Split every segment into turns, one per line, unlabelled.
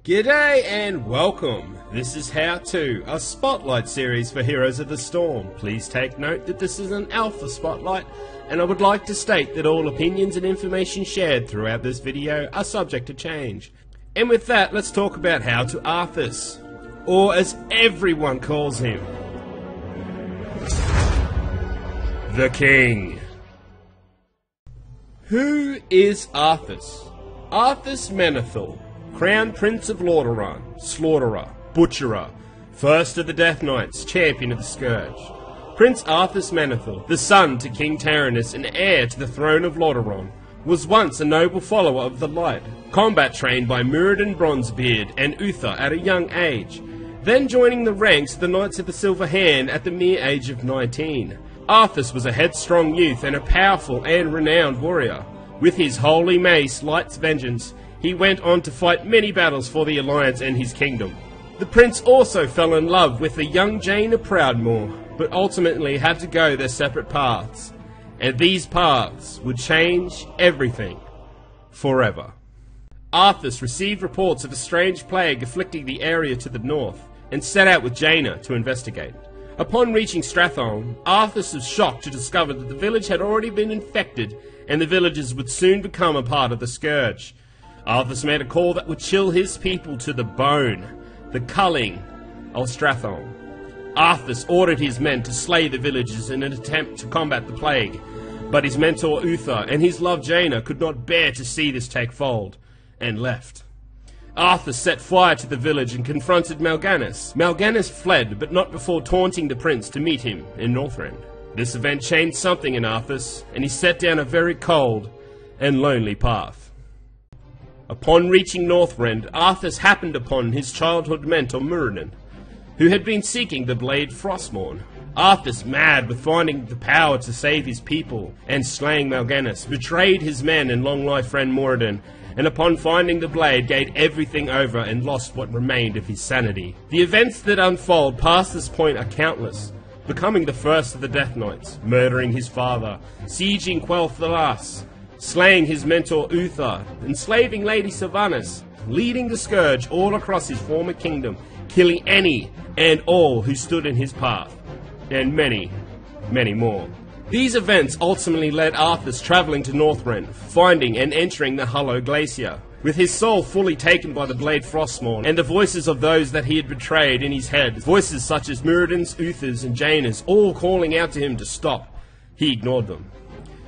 G'day and welcome. This is How To, a spotlight series for Heroes of the Storm. Please take note that this is an alpha spotlight, and I would like to state that all opinions and information shared throughout this video are subject to change. And with that, let's talk about How To Arthas, or as everyone calls him, the King. Who is Arthas? Arthas Menethil, Crown Prince of Lordaeron, Slaughterer, Butcherer, first of the Death Knights, champion of the Scourge. Prince Arthas Menethil, the son to King Taranis and heir to the throne of Lordaeron, was once a noble follower of the Light, combat trained by Muradin Bronzebeard and Uther at a young age, then joining the ranks of the Knights of the Silver Hand at the mere age of 19. Arthas was a headstrong youth and a powerful and renowned warrior. With his holy mace, Light's Vengeance, he went on to fight many battles for the Alliance and his kingdom. The prince also fell in love with the young Jane of Proudmoore, but ultimately had to go their separate paths. And these paths would change everything. Forever. Arthas received reports of a strange plague afflicting the area to the north, and set out with Jaina to investigate. Upon reaching Stratholme, Arthas was shocked to discover that the village had already been infected, and the villagers would soon become a part of the Scourge. Arthas made a call that would chill his people to the bone, the culling of Stratholme. Arthas ordered his men to slay the villagers in an attempt to combat the plague, but his mentor Uther and his love Jaina could not bear to see this take fold, and left. Arthas set fire to the village and confronted Mal'Ganis. Mal'Ganis fled, but not before taunting the prince to meet him in Northrend. This event changed something in Arthas, and he set down a very cold and lonely path. Upon reaching Northrend, Arthas happened upon his childhood mentor Muradin, who had been seeking the blade Frostmourne. Arthas, mad with finding the power to save his people and slaying Mal'Ganis, betrayed his men and long-life friend Muradin, and upon finding the blade gave everything over and lost what remained of his sanity. The events that unfold past this point are countless, becoming the first of the Death Knights, murdering his father, sieging Quel'Thalas, slaying his mentor Uther, enslaving Lady Sylvanas, leading the Scourge all across his former kingdom, killing any and all who stood in his path, and many, many more. These events ultimately led Arthas travelling to Northrend, finding and entering the Hollow Glacier, with his soul fully taken by the blade Frostmourne, and the voices of those that he had betrayed in his head, voices such as Muradin's, Uther's, and Jaina's, all calling out to him to stop. He ignored them.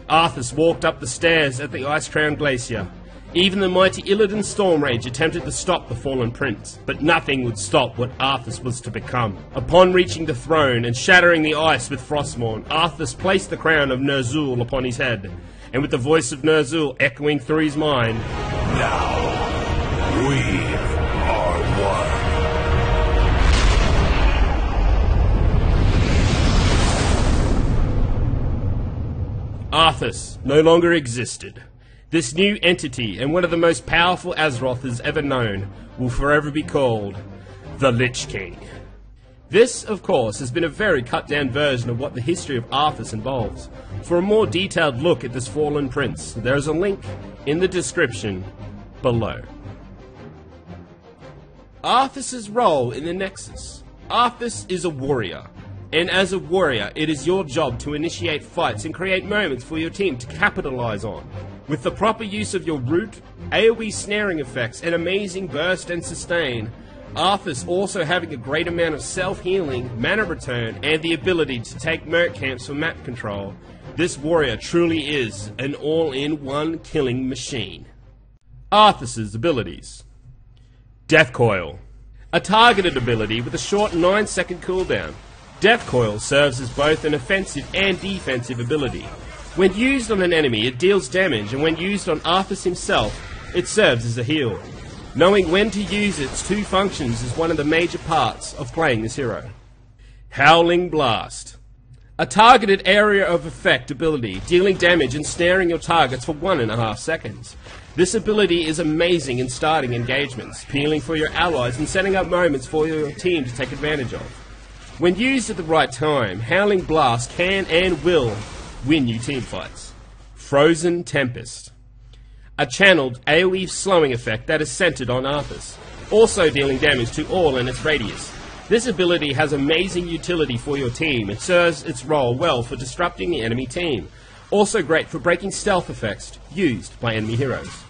Arthas walked up the stairs at the ice-crowned glacier. Even the mighty Illidan Stormrage attempted to stop the fallen prince, but nothing would stop what Arthas was to become. Upon reaching the throne and shattering the ice with Frostmourne, Arthas placed the crown of Ner'zhul upon his head, and with the voice of Ner'zhul echoing through his mind,
"Now, we are one."
Arthas no longer existed. This new entity, and one of the most powerful Azeroth has ever known, will forever be called the Lich King. This, of course, has been a very cut-down version of what the history of Arthas involves. For a more detailed look at this fallen prince, there is a link in the description below. Arthas' role in the Nexus. Arthas is a warrior. And as a warrior, it is your job to initiate fights and create moments for your team to capitalize on. With the proper use of your root, AoE snaring effects, and amazing burst and sustain, Arthas also having a great amount of self-healing, mana return, and the ability to take merc camps for map control, this warrior truly is an all-in-one killing machine. Arthas' abilities. Death Coil. A targeted ability with a short 9-second cooldown. Death Coil serves as both an offensive and defensive ability. When used on an enemy, it deals damage, and when used on Arthas himself, it serves as a heal. Knowing when to use its two functions is one of the major parts of playing this hero. Howling Blast. A targeted area of effect ability, dealing damage and snaring your targets for 1.5 seconds. This ability is amazing in starting engagements, peeling for your allies, and setting up moments for your team to take advantage of. When used at the right time, Howling Blast can and will win you teamfights. Frozen Tempest. A channeled AoE slowing effect that is centered on Arthas. also dealing damage to all in its radius. This ability has amazing utility for your team. It serves its role well for disrupting the enemy team. Also great for breaking stealth effects used by enemy heroes.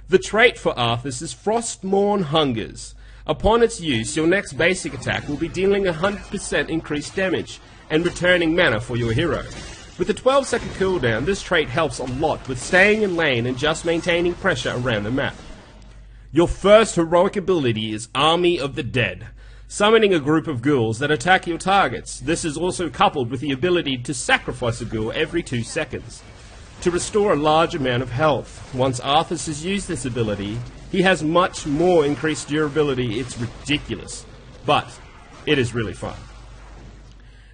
The trait for Arthas is Frostmourne Hungers. Upon its use, your next basic attack will be dealing 100% increased damage and returning mana for your hero. With a 12-second cooldown, this trait helps a lot with staying in lane and just maintaining pressure around the map. Your first heroic ability is Army of the Dead, summoning a group of ghouls that attack your targets. This is also coupled with the ability to sacrifice a ghoul every 2 seconds to restore a large amount of health. Once Arthas has used this ability, he has much more increased durability. It's ridiculous, but it is really fun.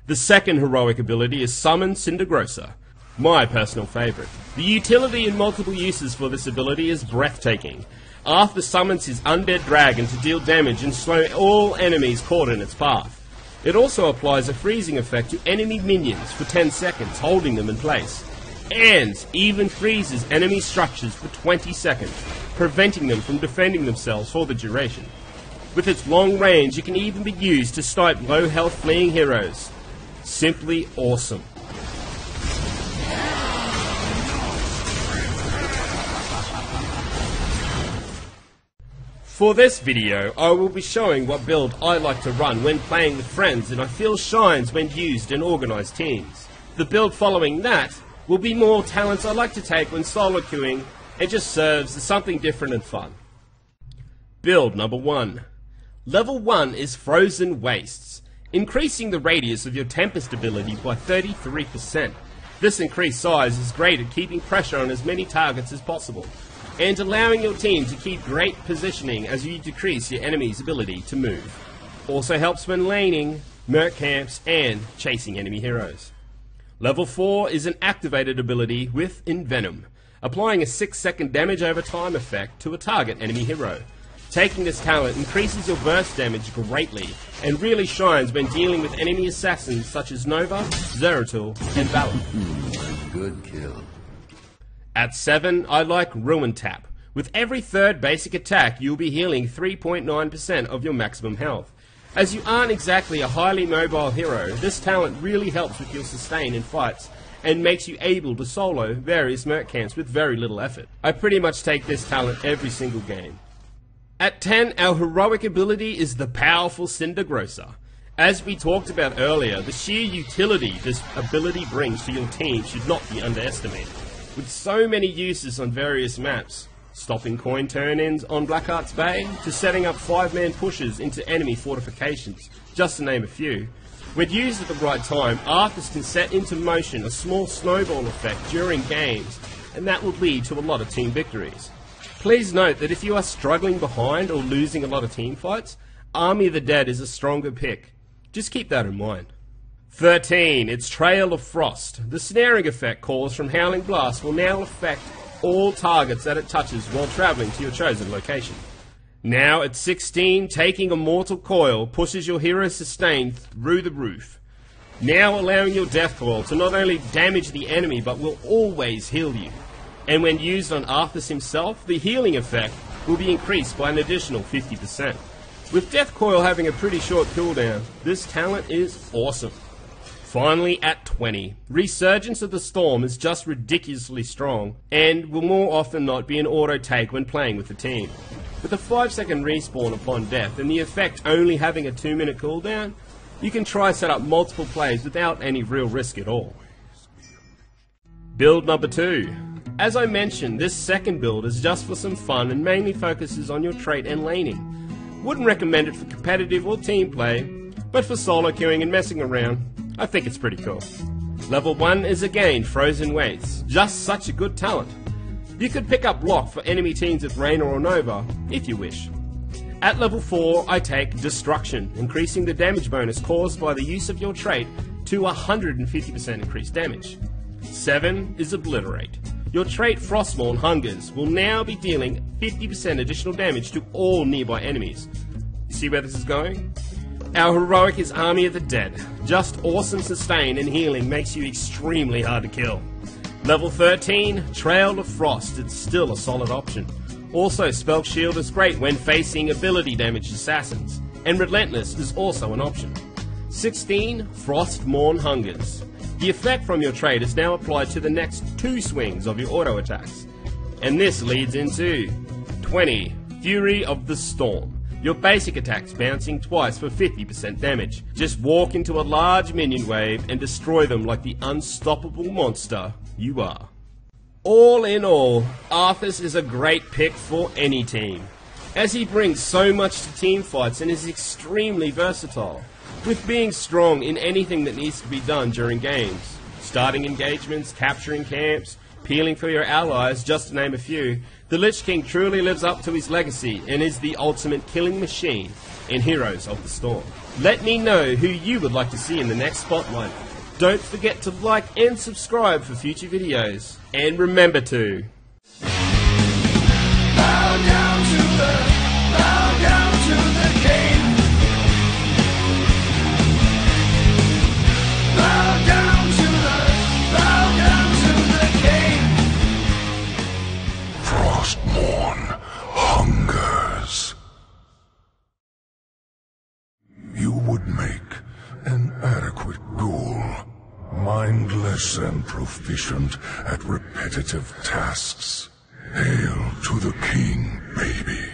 The second heroic ability is Summon Cindergrosa, my personal favourite. The utility and multiple uses for this ability is breathtaking. Arthas summons his undead dragon to deal damage and slow all enemies caught in its path. It also applies a freezing effect to enemy minions for 10 seconds, holding them in place, and even freezes enemy structures for 20 seconds, preventing them from defending themselves for the duration. With its long range, it can even be used to snipe low health fleeing heroes. Simply awesome. For this video, I will be showing what build I like to run when playing with friends and I feel shines when used in organised teams. The build following that will be more talents I like to take when solo queuing and just serves as something different and fun. Build number 1. Level 1 is Frozen Wastes, increasing the radius of your Tempest ability by 33%. This increased size is great at keeping pressure on as many targets as possible, and allowing your team to keep great positioning as you decrease your enemy's ability to move. Also helps when laning, merc camps, and chasing enemy heroes. Level 4 is an activated ability with Envenom, applying a 6-second damage over time effect to a target enemy hero. Taking this talent increases your burst damage greatly, and really shines when dealing with enemy assassins such as Nova, Zeratul, and Valor.
Good kill.
At 7, I like Ruin Tap. With every third basic attack, you'll be healing 3.9% of your maximum health. As you aren't exactly a highly mobile hero, this talent really helps with your sustain in fights, and makes you able to solo various merc camps with very little effort. I pretty much take this talent every single game. At 10, our heroic ability is the powerful Cindergrosa. As we talked about earlier, the sheer utility this ability brings to your team should not be underestimated. With so many uses on various maps, stopping coin turn-ins on Blackheart's Bay, to setting up 5-man pushes into enemy fortifications, just to name a few. When used at the right time, Arthas can set into motion a small snowball effect during games, and that will lead to a lot of team victories. Please note that if you are struggling behind or losing a lot of team fights, Army of the Dead is a stronger pick. Just keep that in mind. 13. It's Trail of Frost. The snaring effect caused from Howling Blast will now affect all targets that it touches while travelling to your chosen location. Now at 16, taking a Mortal Coil pushes your hero's sustain through the roof, now allowing your Death Coil to not only damage the enemy but will always heal you. And when used on Arthas himself, the healing effect will be increased by an additional 50%. With Death Coil having a pretty short cooldown, this talent is awesome. Finally, at 20, Resurgence of the Storm is just ridiculously strong, and will more often not be an auto take when playing with the team. With a 5-second respawn upon death, and the effect only having a 2-minute cooldown, you can try set up multiple plays without any real risk at all. Build number 2. As I mentioned, this second build is just for some fun and mainly focuses on your trait and laning. Wouldn't recommend it for competitive or team play, but for solo queuing and messing around, I think it's pretty cool. Level 1 is again Frozen Wastes, just such a good talent. You could pick up Lock for enemy teams with Reina or Nova, if you wish. At level 4, I take Destruction, increasing the damage bonus caused by the use of your trait to 150% increased damage. 7 is Obliterate. Your trait Frostmourne Hungers will now be dealing 50% additional damage to all nearby enemies. See where this is going? Our heroic is Army of the Dead. Just awesome sustain and healing makes you extremely hard to kill. Level 13, Trail of Frost. It's still a solid option. Also, Spell Shield is great when facing ability damaged assassins, and Relentless is also an option. 16. Frostmourne Hungers. The effect from your trait is now applied to the next 2 swings of your auto attacks, and this leads into 20. Fury of the Storm. Your basic attacks bouncing twice for 50% damage. Just walk into a large minion wave and destroy them like the unstoppable monster you are. All in all, Arthas is a great pick for any team, as he brings so much to team fights and is extremely versatile, with being strong in anything that needs to be done during games. Starting engagements, capturing camps, peeling for your allies, just to name a few, the Lich King truly lives up to his legacy and is the ultimate killing machine in Heroes of the Storm. Let me know who you would like to see in the next spotlight. Don't forget to like and subscribe for future videos. And remember to
Bow down to the king. Bow down to the king. Frostmourne hungers. You would make an adequate ghoul, mindless and proficient at repetitive tasks. Hail to the king, baby.